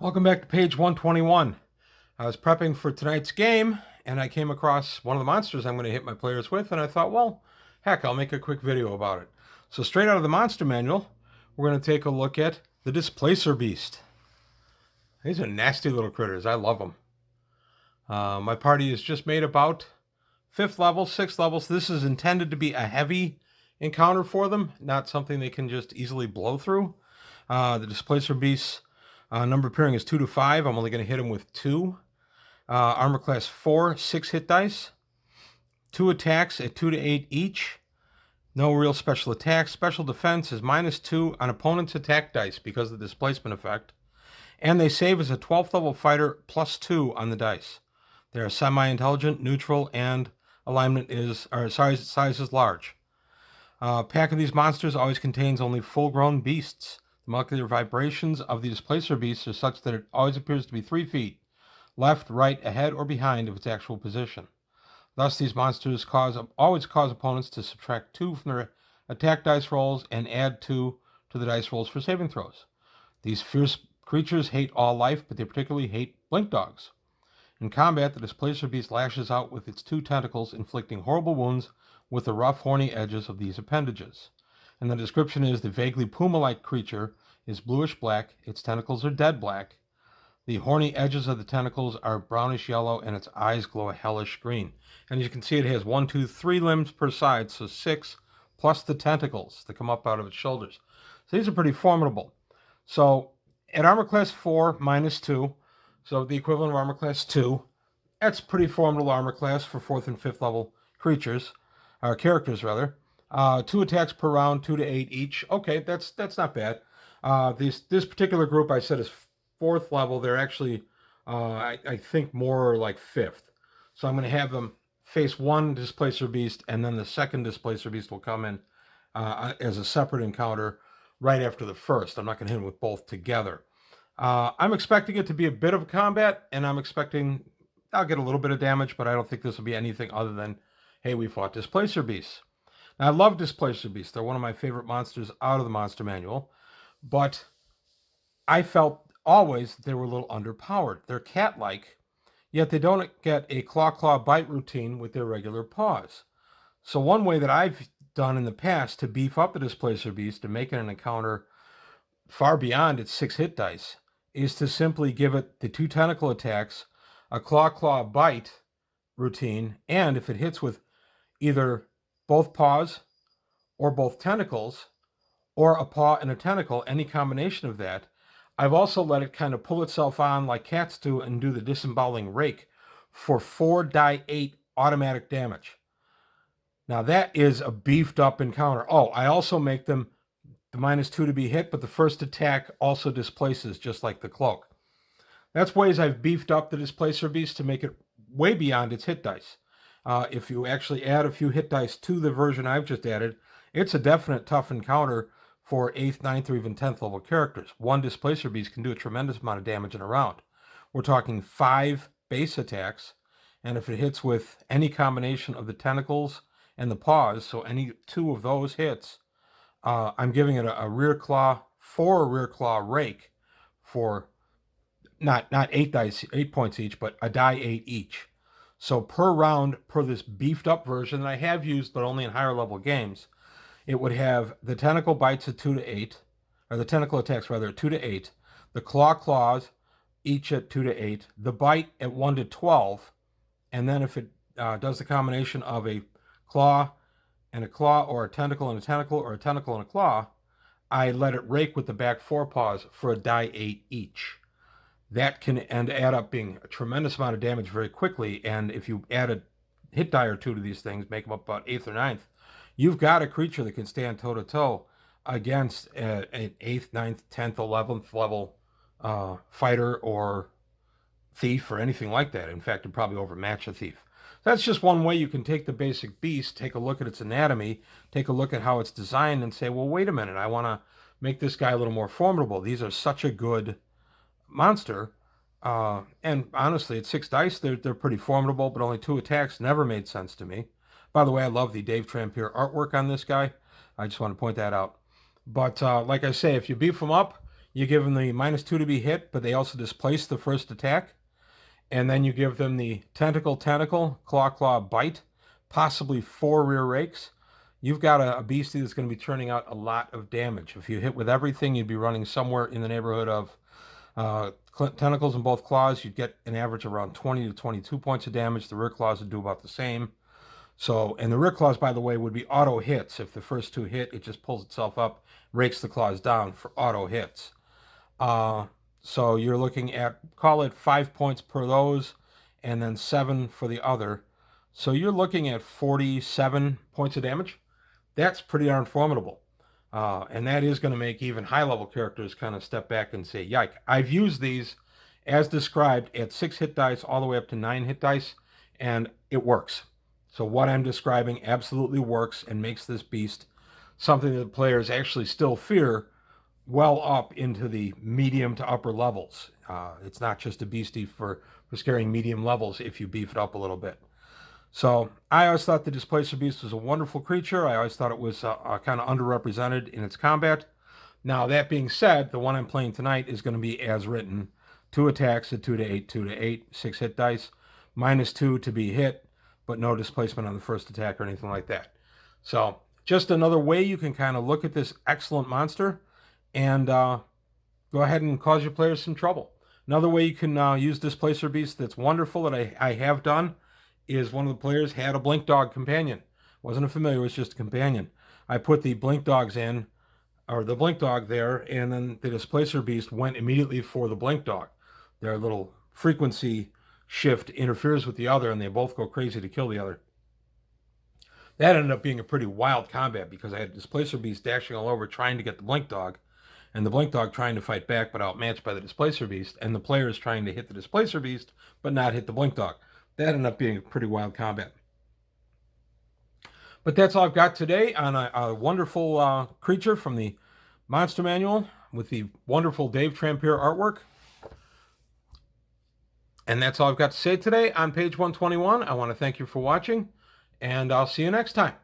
Welcome back to page 121. I was prepping for tonight's game, and I came across one of the monsters I'm going to hit my players with, and I thought, well, heck, I'll make a quick video about it. So straight out of the monster manual, we're going to take a look at the Displacer Beast. These are nasty little critters. I love them. My party is just made about 5th level, 6th level, so this is intended to be a heavy encounter for them, not something they can just easily blow through. The Displacer Beast number pairing is 2 to 5. I'm only going to hit him with 2. Armor class 4, 6 hit dice. 2 attacks at 2 to 8 each. No real special attacks. Special defense is -2 on opponent's attack dice because of the displacement effect. And they save as a 12th level fighter +2 on the dice. They are semi-intelligent, neutral, and alignment is, or size is large. Pack of these monsters always contains only full-grown beasts. The molecular vibrations of the Displacer Beast are such that it always appears to be 3 feet, left, right, ahead, or behind of its actual position. Thus, these monsters always cause opponents to subtract 2 from their attack dice rolls and add 2 to the dice rolls for saving throws. These fierce creatures hate all life, but they particularly hate blink dogs. In combat, the Displacer Beast lashes out with its 2 tentacles, inflicting horrible wounds with the rough, horny edges of these appendages. And the description is the vaguely puma-like creature is bluish-black, its tentacles are dead black, the horny edges of the tentacles are brownish-yellow, and its eyes glow a hellish green. And as you can see, it has 1, 2, 3 limbs per side, so 6, plus the tentacles that come up out of its shoulders. So these are pretty formidable. So at armor class 4, -2, so the equivalent of armor class 2, that's pretty formidable armor class for 4th and 5th level creatures, or characters rather. 2 attacks per round, 2 to 8 each. Okay, that's not bad. This particular group I said is 4th level. They're actually, I think, more like 5th. So I'm going to have them face 1 Displacer Beast, and then the 2nd Displacer Beast will come in as a separate encounter right after the 1st. I'm not going to hit them with both together. I'm expecting it to be a bit of a combat, and I'm expecting I'll get a little bit of damage, but I don't think this will be anything other than, hey, we fought Displacer Beasts. Now, I love Displacer Beasts. They're one of my favorite monsters out of the monster manual, but I felt always they were a little underpowered. They're cat-like, yet they don't get a claw bite routine with their regular paws. So one way that I've done in the past to beef up the Displacer Beast and make it an encounter far beyond its 6 hit dice is to simply give it the 2 tentacle attacks, a claw bite routine, and if it hits with either both paws or both tentacles or a paw and a tentacle, any combination of that, I've also let it kind of pull itself on like cats do and do the disemboweling rake for 4 die 8 automatic damage. Now that is a beefed up encounter. Oh, I also make them the -2 to be hit, but the first attack also displaces just like the cloak. That's ways I've beefed up the Displacer Beast to make it way beyond its hit dice. If you actually add a few hit dice to the version I've just added, it's a definite tough encounter for 8th, 9th, or even 10th level characters. 1 Displacer Beast can do a tremendous amount of damage in a round. We're talking 5 base attacks, and if it hits with any combination of the tentacles and the paws, so any 2 of those hits, I'm giving it a rear claw, 4 rear claw rake for not 8 dice, 8 points each, but a die 8 each. So per round, per this beefed up version that I have used, but only in higher level games, it would have the tentacle bites at 2 to 8, or the tentacle attacks rather at 2 to 8, the claws each at 2 to 8, the bite at 1 to 12, and then if it does the combination of a claw and a claw, or a tentacle and a tentacle, or a tentacle and a claw, I let it rake with the back 4 paws for a die 8 each. That can add up being a tremendous amount of damage very quickly, and if you add a hit die or 2 to these things, make them up about 8th or 9th, you've got a creature that can stand toe-to-toe against an 8th, 9th, 10th, 11th level fighter or thief or anything like that. In fact, it'd probably overmatch a thief. That's just one way you can take the basic beast, take a look at its anatomy, take a look at how it's designed, and say, well, wait a minute, I want to make this guy a little more formidable. These are such a good monster, and honestly, at 6 dice, they're pretty formidable, but only 2 attacks never made sense to me. By the way, I love the Dave Trampier artwork on this guy. I just want to point that out. But like I say, if you beef them up, You give them the -2 to be hit, but they also displace the first attack. And then you give them the tentacle, claw, bite, possibly 4 rear rakes. You've got a beastie that's going to be turning out a lot of damage. If you hit with everything, you'd be running somewhere in the neighborhood of tentacles in both claws. You'd get an average around 20 to 22 points of damage. The rear claws would do about the same. So, and the rear claws, by the way, would be auto hits. If the first 2 hit, it just pulls itself up, rakes the claws down for auto hits. So you're looking at, call it 5 points per those, and then 7 for the other. So you're looking at 47 points of damage. That's pretty darn formidable. And that is going to make even high-level characters kind of step back and say, yike. I've used these as described at 6 hit dice all the way up to 9 hit dice, and it works. So what I'm describing absolutely works and makes this beast something that the players actually still fear well up into the medium to upper levels. It's not just a beastie for scaring medium levels if you beef it up a little bit. So I always thought the Displacer Beast was a wonderful creature. I always thought it was kind of underrepresented in its combat. Now, that being said, the one I'm playing tonight is going to be as written. 2 attacks, a 2 to 8, 2 to 8, 6 hit dice, -2 to be hit, but no displacement on the first attack or anything like that. So just another way you can kind of look at this excellent monster and go ahead and cause your players some trouble. Another way you can use Displacer Beast that's wonderful that I have done is one of the players had a Blink Dog companion. Wasn't a familiar, it was just a companion. I put the Blink Dogs in, or the Blink Dog there, and then the Displacer Beast went immediately for the Blink Dog. Their little frequency shift interferes with the other, and they both go crazy to kill the other. That ended up being a pretty wild combat because I had Displacer Beast dashing all over trying to get the Blink Dog, and the Blink Dog trying to fight back but outmatched by the Displacer Beast, and the players trying to hit the Displacer Beast but not hit the Blink Dog. That ended up being a pretty wild combat. But that's all I've got today on a wonderful creature from the Monster Manual with the wonderful Dave Trampier artwork. And that's all I've got to say today on page 121. I want to thank you for watching, and I'll see you next time.